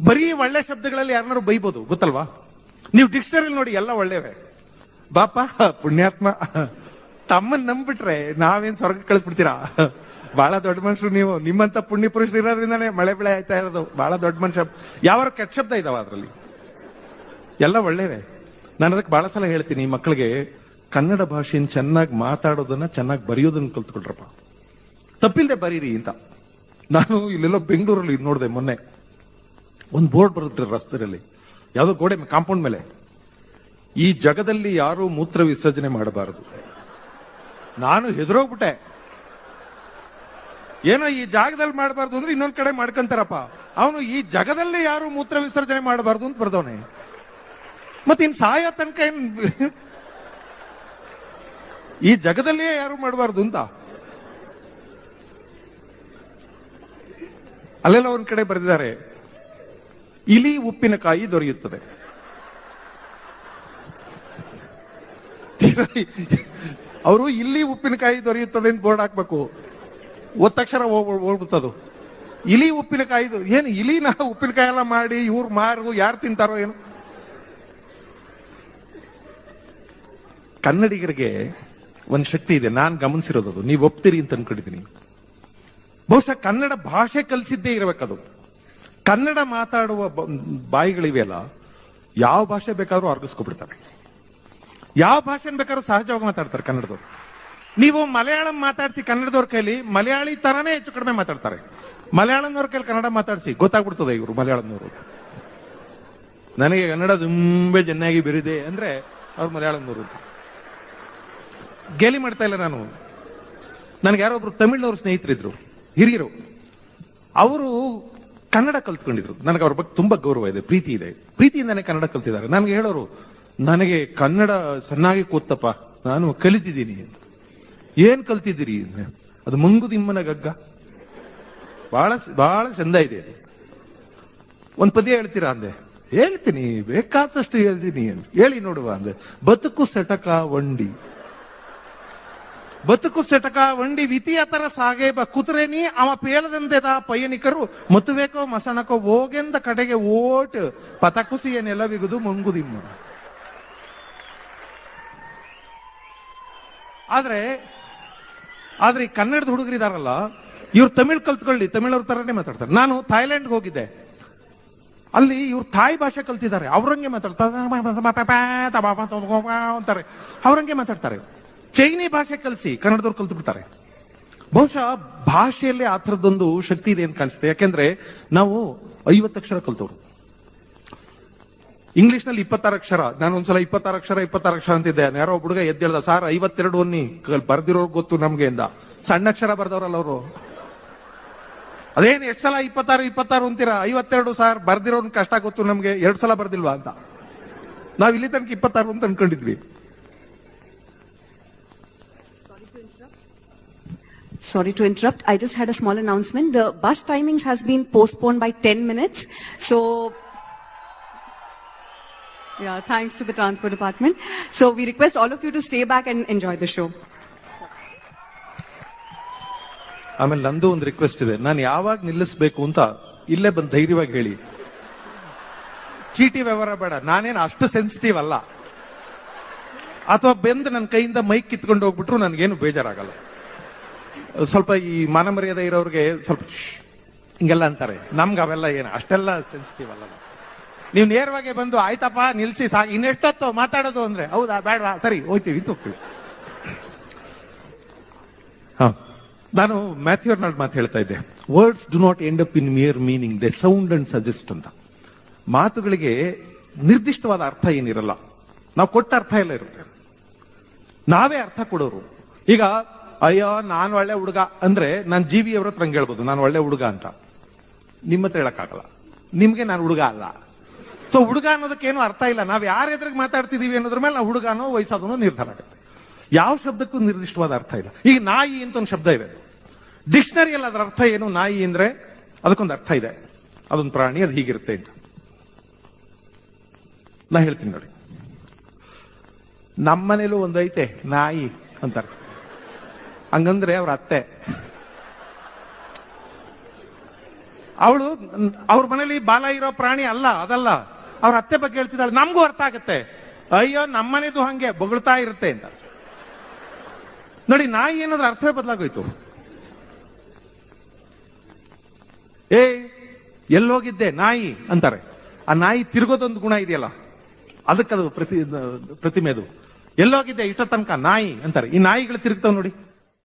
ಬರೀ ಒಳ್ಳೆ ಶಬ್ದಗಳಲ್ಲಿ ಯಾರನ್ನಾರು ಬೈಬೋದು, ಗೊತ್ತಲ್ವಾ? ನೀವು ಡಿಕ್ಷನರಿ ನೋಡಿ, ಎಲ್ಲ ಒಳ್ಳೆವೆ. ಬಾಪ ಪುಣ್ಯಾತ್ಮ, ತಮ್ಮನ್ ನಂಬಿಟ್ರೆ ನಾವೇನ್ ಸ್ವರ್ಗ ಕಳಿಸ್ಬಿಡ್ತೀರಾ? ಬಹಳ ದೊಡ್ಡ ಮನುಷ್ಯರು ನೀವು, ನಿಮ್ಮಂತ ಪುಣ್ಯ ಪುರುಷರು ಇರೋದ್ರಿಂದಾನೇ ಮಳೆ ಬೆಳೆ ಆಯ್ತಾ ಇರೋದು. ಬಹಳ ದೊಡ್ಡ ಮನುಷ್ಯ. ಯಾವ ಕೆಟ್ಟ ಶಬ್ದ ಇದಾವ ಅದ್ರಲ್ಲಿ? ಎಲ್ಲ ಒಳ್ಳೆವೆ. ನಾನು ಅದಕ್ಕೆ ಬಹಳ ಸಲ ಹೇಳ್ತೀನಿ ಮಕ್ಕಳಿಗೆ, ಕನ್ನಡ ಭಾಷೆಯನ್ನು ಚೆನ್ನಾಗಿ ಮಾತಾಡೋದನ್ನ, ಚೆನ್ನಾಗಿ ಬರೆಯೋದನ್ನ ಕಲ್ತ್ಕೊಳ್ರಪ್ಪ, ತಪ್ಪಿಲ್ದೆ ಬರೀರಿ ಅಂತ. ನಾನು ಇಲ್ಲೆಲ್ಲೋ ಬೆಂಗಳೂರಲ್ಲಿ ನೋಡಿದೆ ಮೊನ್ನೆ, ಒಂದು ಬೋರ್ಡ್ ಬರುತ್ತೆ ರಸ್ತೆಯಲ್ಲಿ, ಯಾವ್ದೋ ಗೋಡೆ ಕಾಂಪೌಂಡ್ ಮೇಲೆ, ಈ ಜಗದಲ್ಲಿ ಯಾರು ಮೂತ್ರ ವಿಸರ್ಜನೆ ಮಾಡಬಾರದು. ನಾನು ಹೆದರೋಗ್ಬಿಟ್ಟೆ. ಏನೋ ಈ ಜಾಗದಲ್ಲಿ ಮಾಡಬಾರ್ದು ಅಂದ್ರೆ ಇನ್ನೊಂದ್ ಕಡೆ ಮಾಡ್ಕೊಂತಾರಪ್ಪ. ಅವನು ಈ ಜಗದಲ್ಲಿ ಯಾರು ಮೂತ್ರ ವಿಸರ್ಜನೆ ಮಾಡಬಾರ್ದು ಅಂತ ಬರ್ದವನೆ. ಮತ್ತೆ ಇನ್ ಸಾಯೋ ತನಕ ಏನ್ ಈ ಜಗದಲ್ಲಿಯೇ ಯಾರು ಮಾಡಬಾರ್ದು ಅಂತ? ಅಲ್ಲೆಲ್ಲ ಒಂದ್ ಕಡೆ ಬರೆದಿದ್ದಾರೆ, ಇಲಿ ಉಪ್ಪಿನಕಾಯಿ ದೊರೆಯುತ್ತದೆ. ಅವರು ಇಲ್ಲಿ ಉಪ್ಪಿನಕಾಯಿ ದೊರೆಯುತ್ತದೆ ಅಂತ ಬೋರ್ಡ್ ಹಾಕ್ಬೇಕು. ಒತ್ತ ತಕ್ಷಣ ಹೋಗ್ಬಿಡ್ತದು. ಇಲಿ ಉಪ್ಪಿನಕಾಯಿ ಏನು? ಇಲಿನ ಉಪ್ಪಿನಕಾಯಿ ಎಲ್ಲ ಮಾಡಿ ಇವ್ರು ಮಾರು ಯಾರು ತಿಂತಾರೋ ಏನು? ಕನ್ನಡಿಗರಿಗೆ ಒಂದ್ ಶಕ್ತಿ ಇದೆ, ನಾನ್ ಗಮನಿಸಿರೋದು, ನೀವು ಒಪ್ತೀರಿ ಅಂತ ಅನ್ಕೊಂಡಿದ್ದೀನಿ. ಬಹುಶಃ ಕನ್ನಡ ಭಾಷೆ ಕಲಿಸಿದ್ದೇ ಇರಬೇಕದು. ಕನ್ನಡ ಮಾತಾಡುವ ಬಾಯಿಗಳಿವೆಯಲ್ಲ, ಯಾವ ಭಾಷೆ ಬೇಕಾದ್ರೂ ಅರ್ಗಿಸ್ಕೊಬಿಡ್ತಾರೆ, ಯಾವ ಭಾಷೆ ಬೇಕಾದ್ರೂ ಸಹಜವಾಗಿ ಮಾತಾಡ್ತಾರೆ ಕನ್ನಡದವ್ರು. ನೀವು ಮಲಯಾಳಂ ಮಾತಾಡಿಸಿ ಕನ್ನಡದವ್ರ ಕೈಲಿ ಮಲಯಾಳಿ ತರಾನೇ ಹೆಚ್ಚು ಕಡಿಮೆ ಮಾತಾಡ್ತಾರೆ. ಮಲಯಾಳಂನವ್ರ ಕೈಲಿ ಕನ್ನಡ ಮಾತಾಡಿಸಿ ಗೊತ್ತಾಗ್ಬಿಡ್ತದೆ ಇವರು ಮಲಯಾಳಂನವರು. ನನಗೆ ಕನ್ನಡ ತುಂಬಾ ಚೆನ್ನಾಗಿ ಬೆರಿದೆ ಅಂದ್ರೆ ಅವ್ರು ಮಲಯಾಳಂನವರು. ಗೇಲಿ ಮಾಡ್ತಾ ಇಲ್ಲ ನಾನು. ನನಗೆ ಯಾರೋ ಒಬ್ರು ತಮಿಳ್ನವ್ರು ಸ್ನೇಹಿತರಿದ್ರು, ಹಿರಿಯರು. ಅವರು ಕನ್ನಡ ಕಲ್ತ್ಕೊಂಡಿದ್ರು. ನನಗೆ ಅವ್ರ ಬಗ್ಗೆ ತುಂಬಾ ಗೌರವ ಇದೆ, ಪ್ರೀತಿ ಇದೆ. ಪ್ರೀತಿಯಿಂದಾನೆ ಕನ್ನಡ ಕಲ್ತಿದ್ದಾರೆ. ನನಗೆ ಹೇಳೋರು, ನನಗೆ ಕನ್ನಡ ಚೆನ್ನಾಗಿ ಕೂತಪ್ಪ, ನಾನು ಕಲಿತಿದ್ದೀನಿ. ಏನ್ ಕಲ್ತಿದ್ದೀರಿ? ಅದು ಮಂಗುದಿಮ್ಮನ ಗಗ್ಗ, ಬಹಳ ಬಹಳ ಚಂದ ಇದೆ. ಒಂದ್ ಪದ್ಯ ಹೇಳ್ತೀರಾ ಅಂದೆ. ಹೇಳ್ತೀನಿ, ಬೇಕಾದಷ್ಟು ಹೇಳ್ತೀನಿ. ಹೇಳಿ ನೋಡುವ ಅಂದೆ. ಬದುಕು ಸೆಟಕ ವಂಡಿ, ಬದುಕು ಸೆಟಕ ವಂಡಿ ವಿತಿಯ ತರ ಸಾಗೇಬ ಕುದುರೆನಿ ಅವ ಪೇಲದಂದೆದ ಪಯಣಿಕರು ಮತುವೇಕೋ ಮಸಣಕೋ ಹೋಗೆಂದ ಕಡೆಗೆ ಓಟ್ ಪತಕುಸಿಯ ನೆಲವಿಗುದು ಮಂಗುದಿಮ್ಮ. ಆದ್ರೆ ಈ ಕನ್ನಡದ ಹುಡುಗರಿದಾರಲ್ಲ, ಇವ್ರು ತಮಿಳ್ ಕಲ್ತ್ಕೊಳ್ಳಿ, ತಮಿಳವ್ರ ತರನೇ ಮಾತಾಡ್ತಾರೆ. ನಾನು ಥಾಯ್ಲೆಂಡ್ಗೆ ಹೋಗಿದ್ದೆ, ಅಲ್ಲಿ ಇವ್ರು ಥಾಯ್ ಭಾಷೆ ಕಲ್ತಿದ್ದಾರೆ. ಅವ್ರಂಗೆ ಮಾತಾಡ್ತಾರೆ, ಅಂತಾರೆ, ಅವ್ರಂಗೆ ಮಾತಾಡ್ತಾರೆ. ಚೈನಿ ಭಾಷೆ ಕಲಿಸಿ ಕನ್ನಡದವ್ರು ಕಲ್ತು ಬಿಡ್ತಾರೆ. ಬಹುಶಃ ಭಾಷೆಯಲ್ಲೇ ಆ ಥರದ್ದೊಂದು ಶಕ್ತಿ ಇದೆ ಅಂತ ಕಾಣಿಸುತ್ತೆ. ಯಾಕೆಂದ್ರೆ ನಾವು 50 ಅಕ್ಷರ ಕಲ್ತವ್ರು. ಇಂಗ್ಲಿಷ್ ನಲ್ಲಿ 26 ಅಕ್ಷರ. ನಾನು ಒಂದ್ಸಲ 26 ಅಕ್ಷರ ಅಂತಿದ್ದೆ. ಯಾರೋ ಹುಡುಗ ಎದ್ದೇಳ್ದ, ಸಾರ್ 52 ಒನ್ನಿ ಬರ್ದಿರೋ ಗೊತ್ತು ನಮ್ಗೆ ಎಂದ. ಸಣ್ಣ ಅಕ್ಷರ ಬರ್ದವ್ರಲ್ಲ ಅವರು. ಅದೇನು ಎಷ್ಟು ಸಲ 26 ಅಂತೀರಾ? 52 ಸಾರ್ ಬರ್ದಿರೋನ್ ಕಷ್ಟ ಗೊತ್ತು ನಮ್ಗೆ, 2 ಸಲ ಬರ್ದಿಲ್ವಾ ಅಂತ. ನಾವ್ ಇಲ್ಲಿ ತನಕ 26 ಅಂತ ಅನ್ಕೊಂಡಿದ್ವಿ. Sorry to interrupt. I just had a small announcement. The bus timings has been postponed by 10 minutes. So, yeah, thanks to the transport department. So we request all of you to stay back and enjoy the show. ಆಮೇಲೆ ನಂದು ಒಂದು request ಇದೆ. ನಾನು ಯಾವಾಗ ನಿಲ್ಲಿಸ್ಬೇಕು ಅಂತ ಇಲ್ಲೇ ಬಂದು ಧೈರ್ಯವಾಗಿ ಹೇಳಿ. ಚೀಟಿ ವ್ಯವಹಾರ ಬೇಡ. ನಾನೇನು ಅಷ್ಟು ಸೆನ್ಸಿಟಿವ್ ಅಲ್ಲ. ಅಥವಾ ಬೆಂದು ನನ್ನ ಕೈಯಿಂದ ಮೈಕ್ ಕಿತ್ಕೊಂಡು ಹೋಗ್ಬಿಟ್ರು ನನ್ಗೇನು ಬೇಜಾರಾಗಲ್ಲ. ಸ್ವಲ್ಪ ಈ ಮಾನ ಮರ್ಯಾದೆ ಇರೋರಿಗೆ ಸ್ವಲ್ಪ ಹಿಂಗೆಲ್ಲ ಅಂತಾರೆ. ನಮ್ಗೆ ಅವೆಲ್ಲ ಏನು ಅಷ್ಟೆಲ್ಲ ಸೆನ್ಸಿಟಿವ್ ಅಲ್ಲ. ನೀವು ನೇರವಾಗಿ ಬಂದು ಆಯ್ತಪ್ಪ ನಿಲ್ಸಿ ಇನ್ನೆಷ್ಟೊತ್ತು ಮಾತಾಡೋದು ಅಂದ್ರೆ, ಹೌದಾ ಬೇಡವಾ, ಸರಿ ಹೋಗ್ತೀವಿ ಅಂತ ಹೋಗ್ತೀವಿ. ನಾನು ಮ್ಯಾಥ್ಯೂ ಆರ್ನಾಲ್ಡ್ ಮಾತು ಹೇಳ್ತಾ ಇದ್ದೆ, words do not end up in mere meaning, they sound and suggest ಅಂತ. ಮಾತುಗಳಿಗೆ ನಿರ್ದಿಷ್ಟವಾದ ಅರ್ಥ ಏನಿರಲ್ಲ, ನಾವು ಕೊಟ್ಟ ಅರ್ಥ ಎಲ್ಲ ಇರುತ್ತೆ, ನಾವೇ ಅರ್ಥ ಕೊಡೋರು. ಈಗ ಅಯ್ಯೋ ನಾನು ಒಳ್ಳೆ ಹುಡುಗ ಅಂದ್ರೆ ನಾನು ಜಿ ವಿ ಅವ್ರ ಹತ್ರ ಹಂಗೆ ಹೇಳ್ಬೋದು, ನಾನು ಒಳ್ಳೆ ಹುಡುಗ ಅಂತ. ನಿಮ್ಮ ಹತ್ರ ಹೇಳಕ್ಕಾಗಲ್ಲ, ನಿಮ್ಗೆ ನಾನು ಹುಡುಗ ಅಲ್ಲ. ಸೊ ಹುಡುಗ ಅನ್ನೋದಕ್ಕೇನು ಅರ್ಥ ಇಲ್ಲ. ನಾವ್ ಯಾರ ಎದುರಿಗೆ ಮಾತಾಡ್ತಿದೀವಿ ಅನ್ನೋದ್ರ ಮೇಲೆ ನಾವು ಹುಡುಗನೋ ವಯಸ್ಸಾದನೋ ನಿರ್ಧಾರ ಆಗುತ್ತೆ. ಯಾವ ಶಬ್ದಕ್ಕೂ ನಿರ್ದಿಷ್ಟವಾದ ಅರ್ಥ ಇಲ್ಲ. ಈಗ ನಾಯಿ ಅಂತ ಒಂದು ಶಬ್ದ ಇದೆ, ಡಿಕ್ಷನರಿಯಲ್ಲಿ ಅದರ ಅರ್ಥ ಏನು? ನಾಯಿ ಅಂದ್ರೆ ಅದಕ್ಕೊಂದು ಅರ್ಥ ಇದೆ, ಅದೊಂದು ಪ್ರಾಣಿ, ಅದು ಹೀಗಿರುತ್ತೆ ಅಂತ. ನಾ ಹೇಳ್ತೀನಿ ನೋಡಿ, ನಮ್ಮನೇಲೂ ಒಂದೈತೆ ನಾಯಿ ಅಂತಾರೆ. ಹಂಗಂದ್ರೆ ಅವ್ರ ಅತ್ತೆ. ಅವಳು ಅವ್ರ ಮನೇಲಿ ಬಾಲ ಇರೋ ಪ್ರಾಣಿ ಅಲ್ಲ, ಅದಲ್ಲ. ಅವ್ರ ಅತ್ತೆ ಬಗ್ಗೆ ಹೇಳ್ತಿದ್ದಾಳೆ, ನಮಗೂ ಅರ್ಥ ಆಗುತ್ತೆ. ಅಯ್ಯೋ ನಮ್ಮನೆದು ಹಂಗೆ ಬೊಗಳ್ತಾ ಇರುತ್ತೆ ಅಂತ. ನೋಡಿ, ನಾಯಿ ಏನಾದ್ರೂ ಅರ್ಥವೇ ಬದಲಾಗೋಯ್ತು. ಏ ಎಲ್ಲೋಗಿದ್ದೆ ನಾಯಿ ಅಂತಾರೆ. ಆ ನಾಯಿ ತಿರುಗೋದೊಂದು ಗುಣ ಇದೆಯಲ್ಲ, ಅದಕ್ಕದು ಪ್ರತಿಮೆದು. ಎಲ್ಲೋಗಿದ್ದೆ ಇಷ್ಟ ತನಕ ನಾಯಿ ಅಂತಾರೆ. ಈ ನಾಯಿಗಳು ತಿರುಗ್ತಾವ್ ನೋಡಿ.